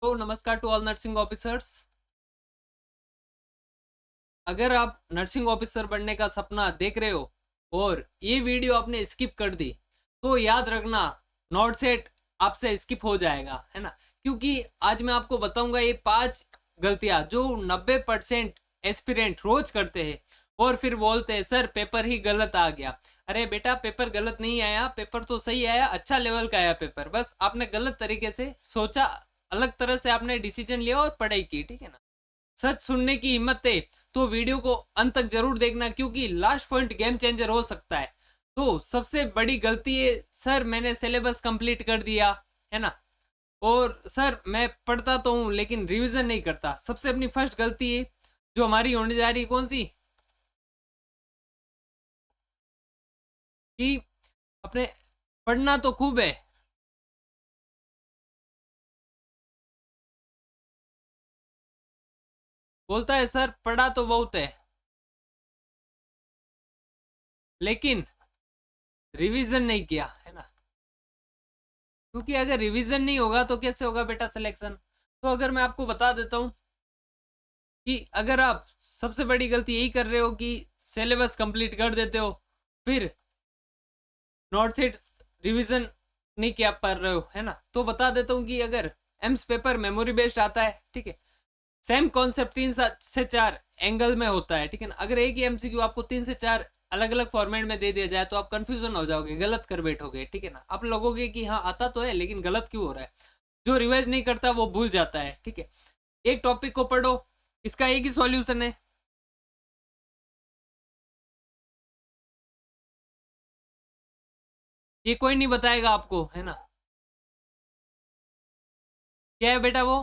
तो नमस्कार to all nursing officers. अगर आप नर्सिंग ऑफिसर बनने का सपना देख रहे हो और ये वीडियो आपने स्किप कर दी तो याद रखना, नॉट सेट आपसे स्किप हो जाएगा, है ना। क्योंकि आज मैं आपको बताऊंगा ये 5 गलतियां जो 90% एस्पिरेंट रोज करते हैं और फिर बोलते हैं सर पेपर ही गलत आ गया। अरे बेटा, पेपर गलत नहीं आया, पेपर तो सही आया, अच्छा लेवल का आया पेपर, बस आपने गलत तरीके से सोचा, अलग तरह से आपने डिसीजन लिया और पढ़ाई की, ठीक है ना। सच सुनने की हिम्मत है तो वीडियो को अंत तक जरूर देखना, क्योंकि लास्ट पॉइंट गेम चेंजर हो सकता है। तो सबसे बड़ी गलती है सर मैंने सिलेबस कंप्लीट कर दिया, है ना, और सर मैं पढ़ता तो हूँ लेकिन रिवीजन नहीं करता। सबसे अपनी फर्स्ट गलती है जो हमारी होने जा रही है, कौन सी, कि अपने पढ़ना तो खूब है, बोलता है सर पढ़ा तो बहुत है, लेकिन रिवीजन नहीं किया, है ना। क्योंकि अगर रिवीजन नहीं होगा तो कैसे होगा बेटा सिलेक्शन। तो अगर मैं आपको बता देता हूँ कि अगर आप सबसे बड़ी गलती यही कर रहे हो कि सिलेबस कंप्लीट कर देते हो, फिर नोट सेट रिवीजन नहीं किया पा रहे हो, है ना, तो बता देता हूँ कि अगर एम्स पेपर मेमोरी बेस्ड आता है, ठीक है, सेम कॉन्सेप्ट 3 से 4 एंगल में होता है, ठीक है ना। अगर एक ही एमसीक्यू आपको 3 से 4 अलग अलग फॉर्मेट में दे दिया जाए तो आप कंफ्यूजन हो जाओगे, गलत कर बैठोगे, ठीक है ना। आप लगोगे कि हाँ आता तो है लेकिन गलत क्यों हो रहा है। जो रिवाइज नहीं करता वो भूल जाता है, ठीक है। एक टॉपिक को पढ़ो, इसका एक ही सॉल्यूशन है। ये कोई नहीं बताएगा आपको, है ना। क्या है बेटा वो,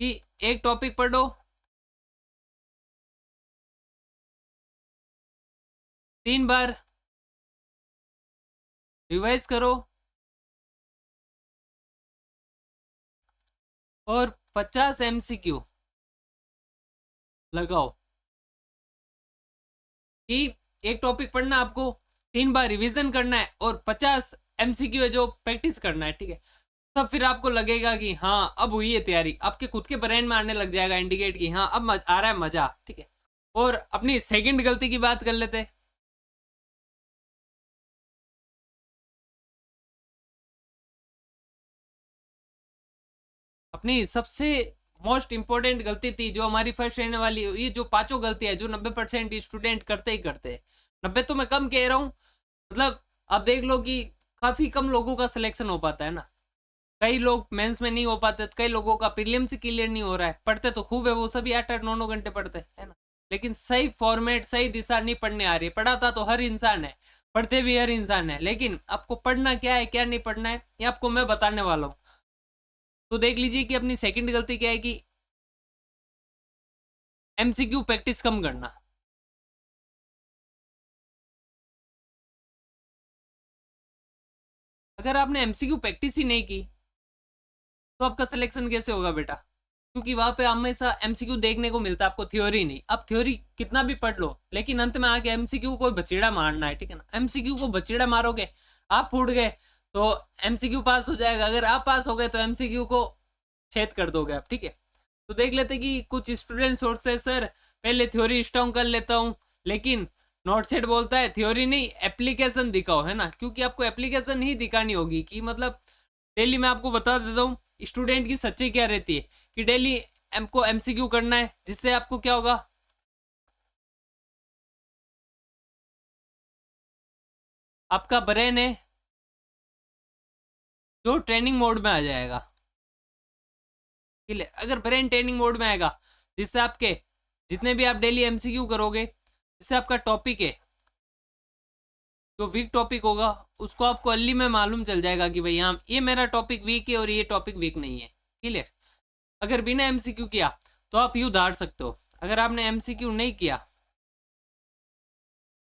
कि एक टॉपिक पढ़ो, 3 बार रिवाइज करो और 50 एमसीक्यू लगाओ। कि एक टॉपिक पढ़ना आपको, 3 बार रिवीजन करना है और 50 एमसीक्यू है जो प्रैक्टिस करना है, ठीक है। तब फिर आपको लगेगा कि हाँ अब हुई है तैयारी, आपके खुद के ब्रेन में आने लग जाएगा इंडिकेट कि हाँ अब आ रहा है मजा, ठीक है। और अपनी सेकंड गलती की बात कर लेते हैं। अपनी सबसे मोस्ट इंपॉर्टेंट गलती थी जो हमारी फर्स्ट रहने वाली, ये जो पांचों गलतियां है जो 90% स्टूडेंट करते ही करते हैं। 90 तो मैं कम कह रहा हूँ, मतलब आप देख लो कि काफी कम लोगों का सिलेक्शन हो पाता है ना। कई लोग मेंस में नहीं हो पाते, कई लोगों का प्रीलिम्स ही क्लियर नहीं हो रहा है। पढ़ते तो खूब है, वो सभी 8-8 9 9 घंटे पढ़ते हैं ना, लेकिन सही फॉर्मेट सही दिशा नहीं पढ़ने आ रही है। पढ़ाता तो हर इंसान है, पढ़ते भी हर इंसान है, लेकिन आपको पढ़ना क्या है क्या नहीं पढ़ना है ये आपको मैं बताने वाला हूँ। तो देख लीजिए कि अपनी सेकंड गलती क्या है, कि एमसीक्यू प्रैक्टिस कम करना। अगर आपने एमसीक्यू प्रैक्टिस ही नहीं की तो आपका सिलेक्शन कैसे होगा बेटा। क्योंकि वहां पे हमेशा एमसीक्यू देखने को मिलता है, आपको थ्योरी नहीं। आप थ्योरी कितना भी पढ़ लो लेकिन अंत में आके एमसीक्यू को बचेड़ा मारना है, ठीक है ना। एमसीक्यू को बचेड़ा मारोगे, आप फूट गए तो एमसीक्यू पास हो जाएगा, अगर आप पास हो गए तो एमसीक्यू को छेद कर दोगे आप, ठीक है। तो देख लेते कि कुछ स्टूडेंट सोचते हैं सर पहले थ्योरी स्ट्रॉन्ग कर लेता हूँ, लेकिन नॉट सेट बोलता है थ्योरी नहीं एप्लीकेशन दिखाओ, है ना। क्योंकि आपको एप्लीकेशन ही दिखानी होगी कि मतलब डेली मैं आपको बता देता हूँ स्टूडेंट की सच्चाई क्या रहती है, कि डेली हमको एमसीक्यू करना है, जिससे आपको क्या होगा, आपका ब्रेन है जो ट्रेनिंग मोड में आ जाएगा। ठीक है, अगर ब्रेन ट्रेनिंग मोड में आएगा जिससे आपके जितने भी आप डेली एमसीक्यू करोगे, जिससे आपका टॉपिक है जो वीक टॉपिक होगा उसको आपको अर्ली में मालूम चल जाएगा कि भाई हाँ ये मेरा टॉपिक वीक है और ये टॉपिक वीक नहीं है। क्लियर। अगर बिना एमसीक्यू किया तो आप युद्ध हार सकते हो, अगर आपने एमसीक्यू नहीं किया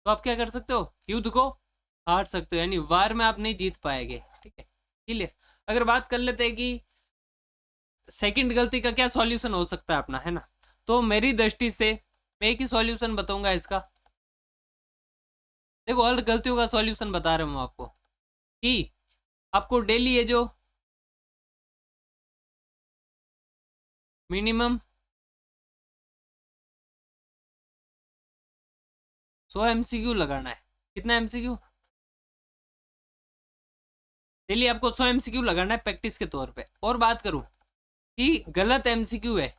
तो आप क्या कर सकते हो, युद्ध को हार सकते हो, यानी वार में आप नहीं जीत पाएंगे, ठीक है। क्लियर। अगर बात कर लेते हैं कि सेकंड गलती का क्या सॉल्यूशन हो सकता है अपना, है ना, तो मेरी दृष्टि से मैं एक ही सॉल्यूशन बताऊंगा इसका। देखो हर गलतियों का सॉल्यूशन बता रहा हूँ आपको, कि आपको डेली ये जो मिनिमम 100 MCQ लगाना है। कितना MCQ? डेली आपको 100 MCQ लगाना है प्रैक्टिस के तौर पे। और बात करूं कि गलत MCQ है,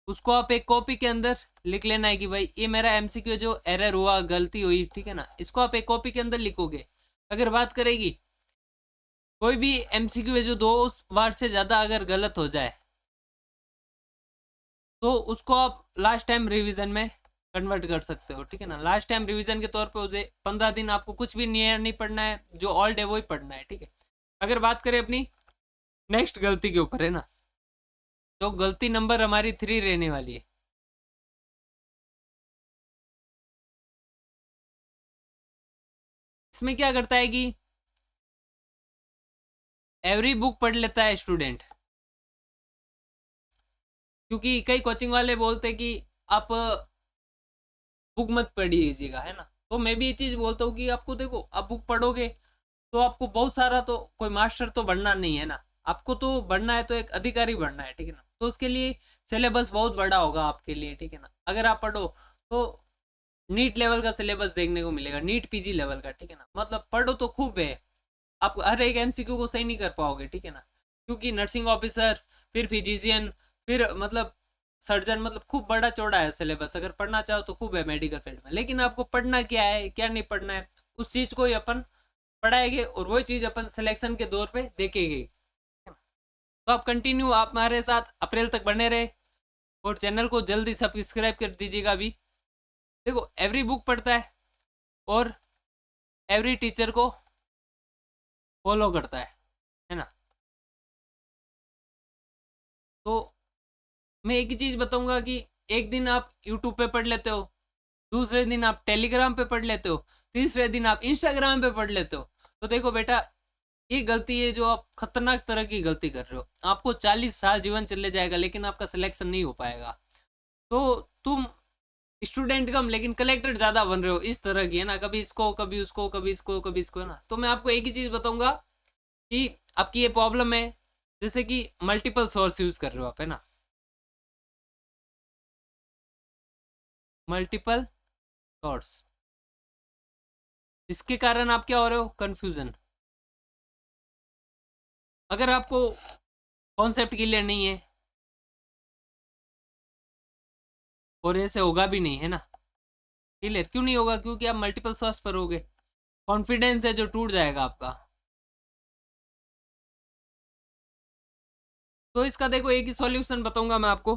उसको आप एक कॉपी के अंदर लिख लेना है कि भाई ये मेरा MCQ जो एरर हुआ, गलती हुई, ठीक है ना, इसको आप एक कॉपी के अंदर लिखोगे। अगर बात करेगी कोई भी MCQ है जो 2 बार से ज़्यादा अगर गलत हो जाए तो उसको आप लास्ट टाइम रिवीजन में कन्वर्ट कर सकते हो, ठीक है ना। लास्ट टाइम रिवीजन के तौर पे उसे 15 दिन आपको कुछ भी नहीं पढ़ना है, जो ऑल्ड है वही पढ़ना है, ठीक है। अगर बात करें अपनी नेक्स्ट गलती के ऊपर, है ना, तो गलती नंबर हमारी 3 रहने वाली है। इसमें क्या करता है कि एवरी बुक पढ़ लेता है स्टूडेंट, क्योंकि कई कोचिंग वाले बोलते हैं कि आप बुक मत पढ़िएगा, है ना। तो मैं भी ये चीज़ बोलता हूँ कि आपको देखो, आप बुक पढ़ोगे तो आपको बहुत सारा, तो कोई मास्टर तो बनना नहीं है ना, आपको तो बनना है तो एक अधिकारी बनना है, ठीक है ना। तो उसके लिए सिलेबस बहुत बड़ा होगा आपके लिए, ठीक है ना। अगर आप पढ़ो तो नीट लेवल का सिलेबस देखने को मिलेगा, नीट PG लेवल का, ठीक है ना। मतलब पढ़ो तो खूब है, आप हर एक MCQ को सही नहीं कर पाओगे, ठीक है ना, क्योंकि नर्सिंग ऑफिसर, फिर फिजिशियन, फिर मतलब सर्जन, मतलब खूब बड़ा चौड़ा है सिलेबस। अगर पढ़ना चाहो तो खूब है मेडिकल फील्ड में, लेकिन आपको पढ़ना क्या है क्या नहीं पढ़ना है, उस चीज़ को ही अपन पढ़ाएंगे और वही चीज़ अपन सिलेक्शन के दौर पे देखेंगे। तो आप कंटिन्यू आप हमारे साथ अप्रैल तक बने रहे और चैनल को जल्दी सब्सक्राइब कर दीजिएगा अभी। देखो, एवरी बुक पढ़ता है और एवरी टीचर को फॉलो करता है ना। तो मैं एक ही चीज़ बताऊंगा कि एक दिन आप यूट्यूब पे पढ़ लेते हो, दूसरे दिन आप टेलीग्राम पे पढ़ लेते हो, तीसरे दिन आप इंस्टाग्राम पे पढ़ लेते हो। तो देखो बेटा, ये गलती है जो आप खतरनाक तरह की गलती कर रहे हो। आपको 40 साल जीवन चले जाएगा लेकिन आपका सिलेक्शन नहीं हो पाएगा। तो तुम स्टूडेंट कम लेकिन कलेक्टर ज़्यादा बन रहे हो, इस तरह की, है ना। कभी इसको कभी उसको, कभी इसको कभी इसको, है ना। तो मैं आपको एक ही चीज़ बताऊंगा कि आपकी ये प्रॉब्लम है, जैसे कि मल्टीपल सोर्स यूज़ कर रहे हो आप, है ना, मल्टीपल सोर्स, जिसके कारण आप क्या हो रहे हो, कंफ्यूजन। अगर आपको कॉन्सेप्ट क्लियर नहीं है, और ऐसे होगा भी नहीं, है ना। क्लियर क्यों नहीं होगा? क्योंकि आप मल्टीपल सोर्स पर होगे, कॉन्फिडेंस है जो टूट जाएगा आपका। तो इसका देखो एक ही सॉल्यूशन बताऊंगा मैं आपको,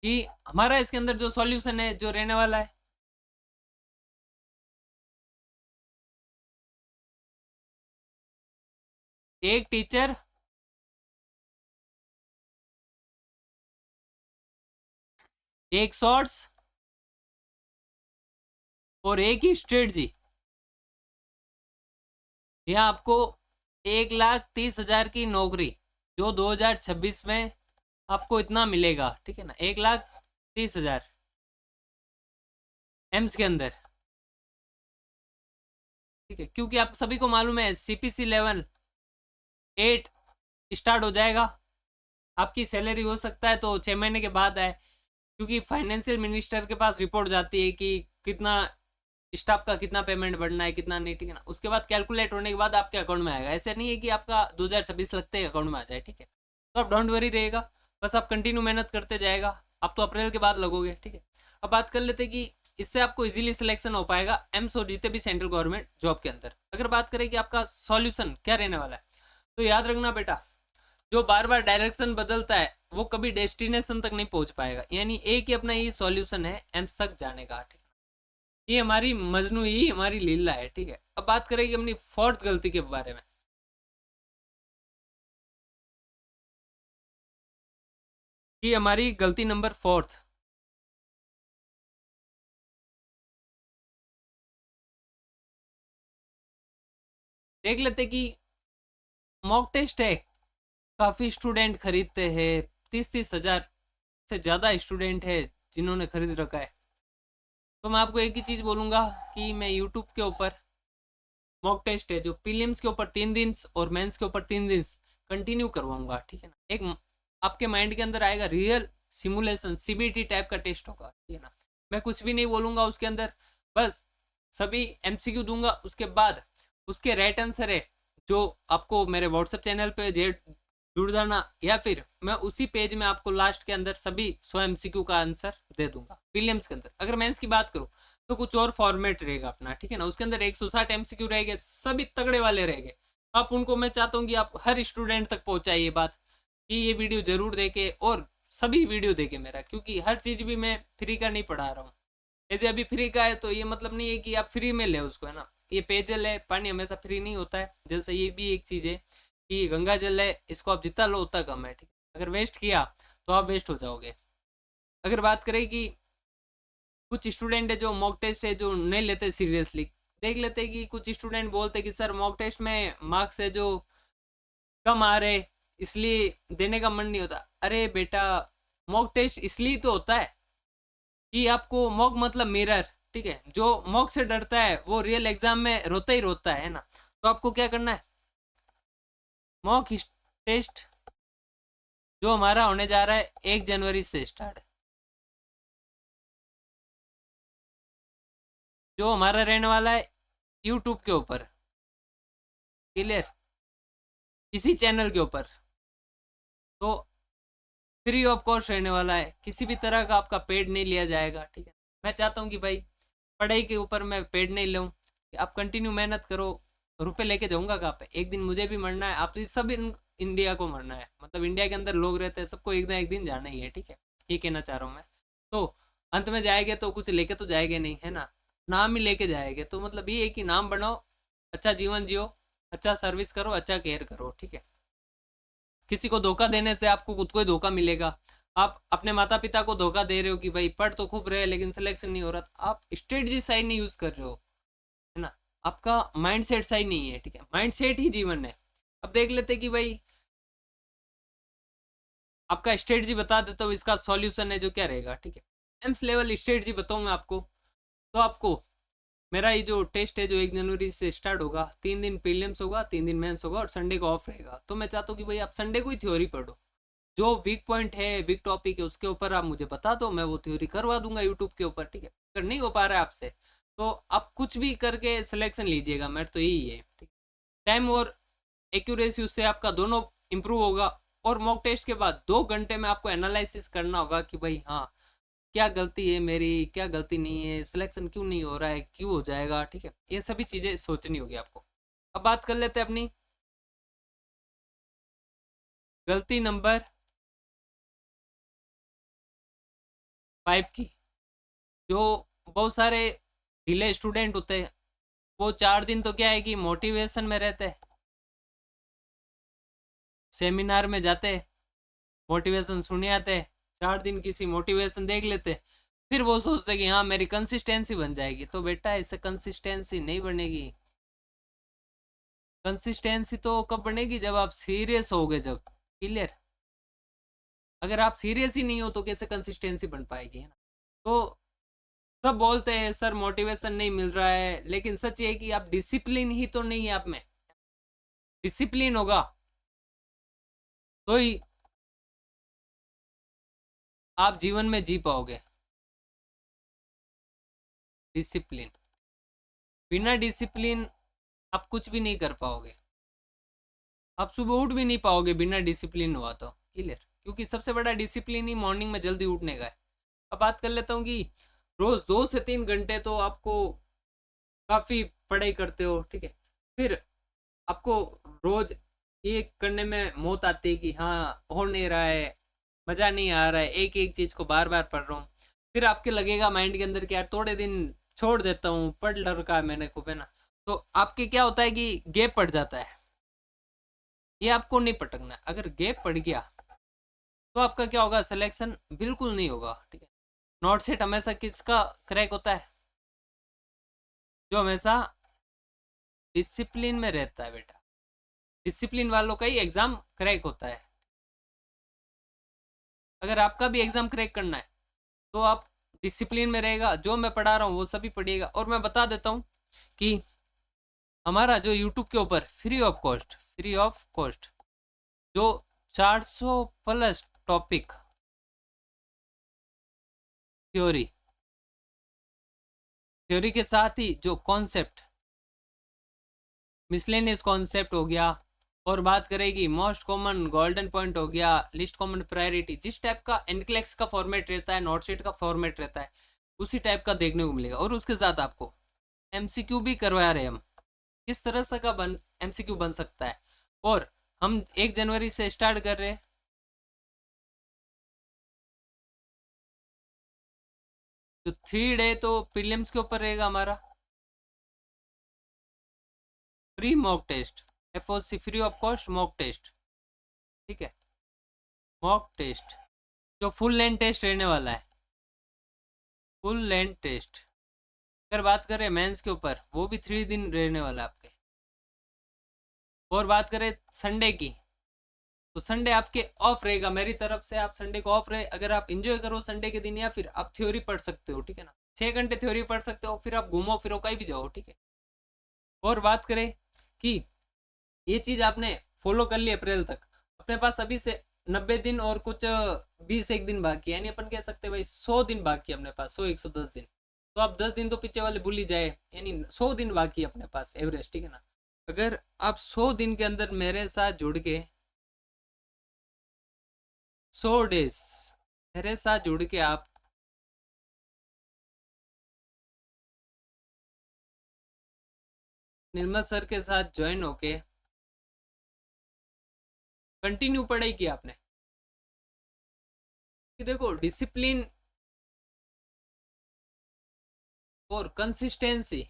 कि हमारा इसके अंदर जो सॉल्यूशन है जो रहने वाला है, एक टीचर, एक सोर्स और एक ही स्ट्रेटजी। यह आपको 1,30,000 की नौकरी, जो 2026 में आपको इतना मिलेगा, ठीक है ना, 1,30,000 एम्स के अंदर, ठीक है। क्योंकि आप सभी को मालूम है CPC लेवल 8 स्टार्ट हो जाएगा। आपकी सैलरी हो सकता है तो 6 महीने के बाद आए, क्योंकि फाइनेंशियल मिनिस्टर के पास रिपोर्ट जाती है कि कितना स्टाफ का कितना पेमेंट बढ़ना है कितना नहीं, ठीक है ना। उसके बाद कैलकुलेट होने के बाद आपके अकाउंट में आएगा। ऐसे नहीं है कि आपका 2026 लगते ही अकाउंट में आ जाए, ठीक है। तो आप डोंट वरी रहेगा, बस आप कंटिन्यू मेहनत करते जाएगा। आप तो अप्रैल के बाद लगोगे, ठीक है। अब बात कर लेते कि इससे आपको इजीली सिलेक्शन हो पाएगा एम्स और जितने भी सेंट्रल गवर्नमेंट जॉब के अंदर। अगर बात करें कि आपका सॉल्यूशन क्या रहने वाला है, तो याद रखना बेटा, जो बार बार डायरेक्शन बदलता है वो कभी डेस्टिनेशन तक नहीं पहुंच पाएगा। यानी एक ही अपना ये सॉल्यूशन है एम्स तक जाने का, ठीक है। ये हमारी मजनू ही हमारी लीला है, ठीक है। अब बात करेंगे अपनी फोर्थ गलती के बारे में, कि हमारी गलती नंबर फोर्थ, देख लेते कि मॉक टेस्ट है, काफ़ी स्टूडेंट खरीदते हैं, 30-30 हज़ार से ज़्यादा स्टूडेंट है जिन्होंने खरीद रखा है। तो मैं आपको एक ही चीज़ बोलूँगा कि मैं यूट्यूब के ऊपर मॉक टेस्ट है जो प्रीलिम्स के ऊपर 3 दिन और मेंस के ऊपर 3 दिन कंटिन्यू करवाऊंगा, ठीक है ना। एक आपके माइंड के अंदर आएगा, रियल सिमुलेशन सीबीटी टाइप का टेस्ट होगा, ठीक है ना। मैं कुछ भी नहीं बोलूँगा उसके अंदर, बस सभी एमसीक्यू दूंगा। उसके बाद उसके राइट आंसर है जो आपको मेरे व्हाट्सएप चैनल पे जुड़ जाना, या फिर मैं उसी पेज में आपको लास्ट के अंदर सभी 100 एमसीक्यू का आंसर दे दूंगा प्रीलिम्स के अंदर। अगर मेंस की बात करूँ तो कुछ और फॉर्मेट रहेगा अपना, ठीक है ना। उसके अंदर 160 एमसीक्यू रहेंगे, सभी तगड़े वाले रहेंगे। आप उनको, मैं चाहता हूँ कि आप हर स्टूडेंट तक पहुँचाइए ये बात कि ये वीडियो जरूर देखे और सभी वीडियो देखे मेरा, क्योंकि हर चीज़ भी मैं फ्री का नहीं पढ़ा रहा हूँ। जैसे अभी फ्री का है तो ये मतलब नहीं है कि आप फ्री में ले उसको, है ना। ये पेयजल है, पानी हमेशा फ्री नहीं होता है। जैसे ये भी एक चीज़ है कि गंगा जल है, इसको आप जितना लो उतना कम है, ठीक है। अगर वेस्ट किया तो आप वेस्ट हो जाओगे। अगर बात करें कि कुछ स्टूडेंट है जो मॉक टेस्ट है जो नहीं लेते सीरियसली, देख लेते हैं कि कुछ स्टूडेंट बोलते हैं कि सर मॉक टेस्ट में मार्क्स है जो कम आ रहे, इसलिए देने का मन नहीं होता। अरे बेटा, मॉक टेस्ट इसलिए तो होता है कि आपको, मॉक मतलब मिरर, ठीक है। जो मॉक से डरता है वो रियल एग्जाम में रोता ही रोता है ना। तो आपको क्या करना है, मॉक टेस्ट जो हमारा होने जा रहा है 1 जनवरी से स्टार्ट, जो हमारा रहने वाला है यूट्यूब के ऊपर, क्लियर, इसी चैनल के ऊपर। तो फ्री ऑफ कॉस्ट रहने वाला है, किसी भी तरह का आपका पेड नहीं लिया जाएगा, ठीक है। मैं चाहता हूँ कि भाई पढ़ाई के ऊपर मैं पेड नहीं लूँ, आप कंटिन्यू मेहनत करो। रुपए लेके जाऊंगा कहाँ पे, एक दिन मुझे भी मरना है, आप सब इंडिया को मरना है, मतलब इंडिया के अंदर लोग रहते हैं, सबको एक ना एक दिन जाना ही है, ठीक है। ये कहना चाह रहा हूँ मैं। तो अंत में जाएंगे तो कुछ लेके तो जाएंगे नहीं, है ना। नाम ही लेके जाएंगे, तो मतलब ये है कि नाम बनाओ, अच्छा जीवन जियो, अच्छा सर्विस करो, अच्छा केयर करो, ठीक है। किसी को धोखा देने से आपको खुद को ही धोखा मिलेगा। आप अपने माता पिता को धोखा दे रहे हो कि भाई पढ़ तो खूब रहे लेकिन सिलेक्शन नहीं हो रहा, आप स्ट्रेटजी सही नहीं यूज कर रहे हो, है ना। आपका माइंडसेट सही नहीं है, ठीक है। माइंडसेट ही जीवन है। अब देख लेते कि भाई आपका स्ट्रेटजी बता देता हूँ, इसका सॉल्यूशन है जो क्या रहेगा, ठीक है। एम्स लेवल स्ट्रेटजी बताऊँ मैं आपको, तो आपको मेरा ये जो टेस्ट है जो 1 जनवरी से स्टार्ट होगा, 3 दिन प्रीलिम्स होगा, 3 दिन मेंस होगा और संडे को ऑफ रहेगा। तो मैं चाहता हूँ कि भाई आप संडे को ही थ्योरी पढ़ो, जो वीक पॉइंट है, वीक टॉपिक है, उसके ऊपर आप मुझे बता दो, मैं वो थ्योरी करवा दूंगा यूट्यूब के ऊपर, ठीक है। अगर नहीं हो पा रहा है आपसे तो आप कुछ भी करके सिलेक्शन लीजिएगा, मेरा तो यही है, ठीक। टाइम और एक्यूरेसी उससे आपका दोनों इंप्रूव होगा। और मॉक टेस्ट के बाद 2 घंटे में आपको एनालिसिस करना होगा कि भाई हाँ, क्या गलती है मेरी, क्या गलती नहीं है, सिलेक्शन क्यों नहीं हो रहा है, क्यों हो जाएगा, ठीक है। ये सभी चीज़ें सोचनी होगी आपको। अब बात कर लेते हैं अपनी गलती नंबर 5 की। जो बहुत सारे ढीले स्टूडेंट होते हैं, वो 4 दिन तो क्या है कि मोटिवेशन में रहते हैं, सेमिनार में जाते हैं, मोटिवेशन सुने आते हैं, 4 दिन किसी मोटिवेशन देख लेते, फिर वो सोचते कि हाँ मेरी कंसिस्टेंसी बन जाएगी। तो बेटा इससे कंसिस्टेंसी नहीं बनेगी। कंसिस्टेंसी तो कब बनेगी, जब आप सीरियस होगे, जब, क्लियर। अगर आप सीरियस ही नहीं हो तो कैसे कंसिस्टेंसी बन पाएगी, है ना। तो सब बोलते हैं सर मोटिवेशन नहीं मिल रहा है, लेकिन सच ये है कि आप डिसिप्लिन ही तो नहीं है आप में। डिसिप्लिन होगा तो ही आप जीवन में जी पाओगे। डिसिप्लिन, बिना डिसिप्लिन आप कुछ भी नहीं कर पाओगे। आप सुबह उठ भी नहीं पाओगे बिना डिसिप्लिन हुआ तो, क्लियर। क्योंकि सबसे बड़ा डिसिप्लिन ही मॉर्निंग में जल्दी उठने का है। अब बात कर लेता हूँ कि रोज 2 से 3 घंटे तो आपको काफ़ी पढ़ाई करते हो, ठीक है। फिर आपको रोज ये करने में मौत आती है कि हाँ हो नहीं रहा है, मज़ा नहीं आ रहा है, एक एक चीज़ को बार बार पढ़ रहा हूँ। फिर आपके लगेगा माइंड के अंदर कि यार थोड़े दिन छोड़ देता हूँ, पढ़ रखा है मैंने खूब, है ना। तो आपके क्या होता है कि गैप पड़ जाता है। ये आपको नहीं पटकना है। अगर गैप पड़ गया तो आपका क्या होगा, सिलेक्शन बिल्कुल नहीं होगा, ठीक है। नॉट सेट हमेशा किसका क्रैक होता है, जो हमेशा डिसिप्लिन में रहता है बेटा। डिसिप्लिन वालों का ही एग्जाम क्रैक होता है। अगर आपका भी एग्जाम क्रैक करना है तो आप डिसिप्लिन में रहेगा, जो मैं पढ़ा रहा हूँ वो सभी पढ़िएगा। और मैं बता देता हूँ कि हमारा जो यूट्यूब के ऊपर फ्री ऑफ कॉस्ट जो 400 प्लस टॉपिक थ्योरी के साथ ही जो कॉन्सेप्ट मिसलेनियस कॉन्सेप्ट हो गया, और बात करेगी मोस्ट कॉमन गोल्डन पॉइंट हो गया, लिस्ट कॉमन प्रायोरिटी, जिस टाइप का एनक्लेक्स का फॉर्मेट रहता है, नोटशीट का फॉर्मेट रहता है, उसी टाइप का देखने को मिलेगा। और उसके साथ आपको एमसीक्यू भी करवा रहे हैं हम, किस तरह से का एमसीक्यू बन सकता है। और हम 1 जनवरी से स्टार्ट कर रहे हैं, तो 3 डे तो प्रीलिम्स के ऊपर रहेगा हमारा। Free mock test, FOC free of cost mock test, ठीक है। मॉक टेस्ट जो फुल लेंथ टेस्ट रहने वाला है, फुल लेंथ टेस्ट अगर बात करें मेंस के ऊपर, वो भी 3 दिन रहने वाला है आपके। और बात करें संडे की, तो संडे आपके ऑफ रहेगा मेरी तरफ से, आप संडे को ऑफ रहे, अगर आप इंजॉय करो संडे के दिन, या फिर आप थ्योरी पढ़ सकते हो, ठीक है ना। 6 घंटे थ्योरी पढ़ सकते हो, फिर आप घूमो फिरो कहीं भी जाओ, ठीक है। और बात करें कि ये चीज आपने फॉलो कर ली अप्रैल तक, अपने पास अभी से 90 दिन और कुछ 20 दिन बाकी है, यानी अपन कह सकते हैं भाई 100 दिन बाकी है अपने पास, 100-110 दिन। तो आप 10 दिन तो पीछे वाले भूल ही जाए, यानी 100 दिन बाकी है अपने पास एवरेज, ठीक है ना। अगर आप 100 दिन के अंदर मेरे साथ जुड़ के 100 डेज मेरे साथ जुड़ के आप निर्मल सर के साथ ज्वाइन होके कंटिन्यू पढ़ाई की आपने, कि देखो डिसिप्लिन और कंसिस्टेंसी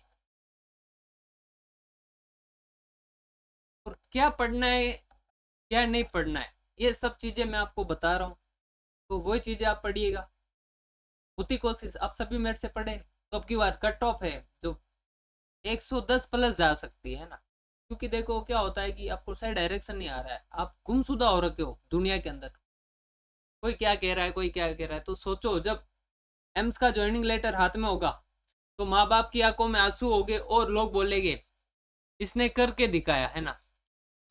और क्या पढ़ना है क्या नहीं पढ़ना है, ये सब चीजें मैं आपको बता रहा हूँ। तो वही चीजें आप पढ़िएगा, उतनी कोशिश आप सभी मेरे से पढ़े, तो अब की बार कट ऑफ है जो 110 प्लस जा सकती है ना। क्योंकि देखो क्या होता है कि आपको सही डायरेक्शन नहीं आ रहा है, आप गुमशुदा हो रखे हो दुनिया के अंदर, कोई क्या कह रहा है कोई क्या कह रहा है। तो सोचो जब एम्स का ज्वाइनिंग लेटर हाथ में होगा, तो माँ बाप की आंखों में आंसू होंगे और लोग बोलेंगे इसने करके दिखाया है ना।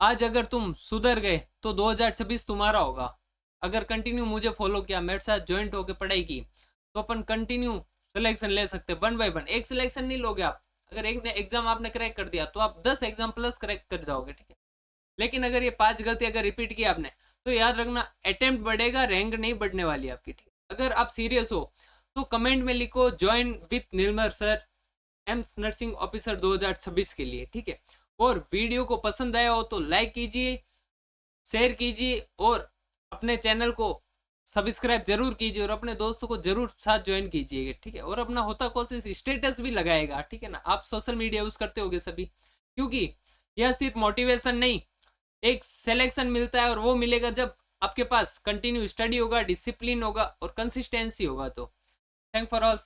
आज अगर तुम सुधर गए तो 2026 तुम्हारा होगा। अगर कंटिन्यू मुझे फॉलो किया, मेरे साथ ज्वाइंट होकर पढ़ाई की, तो अपन कंटिन्यू सिलेक्शन ले सकते 1 बाय 1। एक सिलेक्शन नहीं लोगे आप, अगर एक एग्जाम आपने क्रैक कर दिया तो आप 10 एग्जाम प्लस क्रैक कर जाओगे, ठीक है। लेकिन अगर ये 5 गलती अगर रिपीट की आपने, तो याद रखना अटेम्प्ट बढ़ेगा, रैंक नहीं बढ़ने वाली आपकी, ठीक है। अगर आप सीरियस हो तो कमेंट में लिखो join with Nirmal sir AIIMS nursing officer 2026 के लिए, ठीक है। और वीडियो को पसंद आया हो तो लाइक कीजिए, शेयर कीजिए, और अपने चैनल को सब्सक्राइब जरूर कीजिए, और अपने दोस्तों को जरूर साथ ज्वाइन कीजिएगा, ठीक है। और अपना होता कोशिश स्टेटस भी लगाएगा, ठीक है ना। आप सोशल मीडिया यूज करते होगे सभी, क्योंकि यह सिर्फ मोटिवेशन नहीं, एक सिलेक्शन मिलता है, और वो मिलेगा जब आपके पास कंटिन्यू स्टडी होगा, डिसिप्लिन होगा और कंसिस्टेंसी होगा। तो थैंक फॉर ऑल।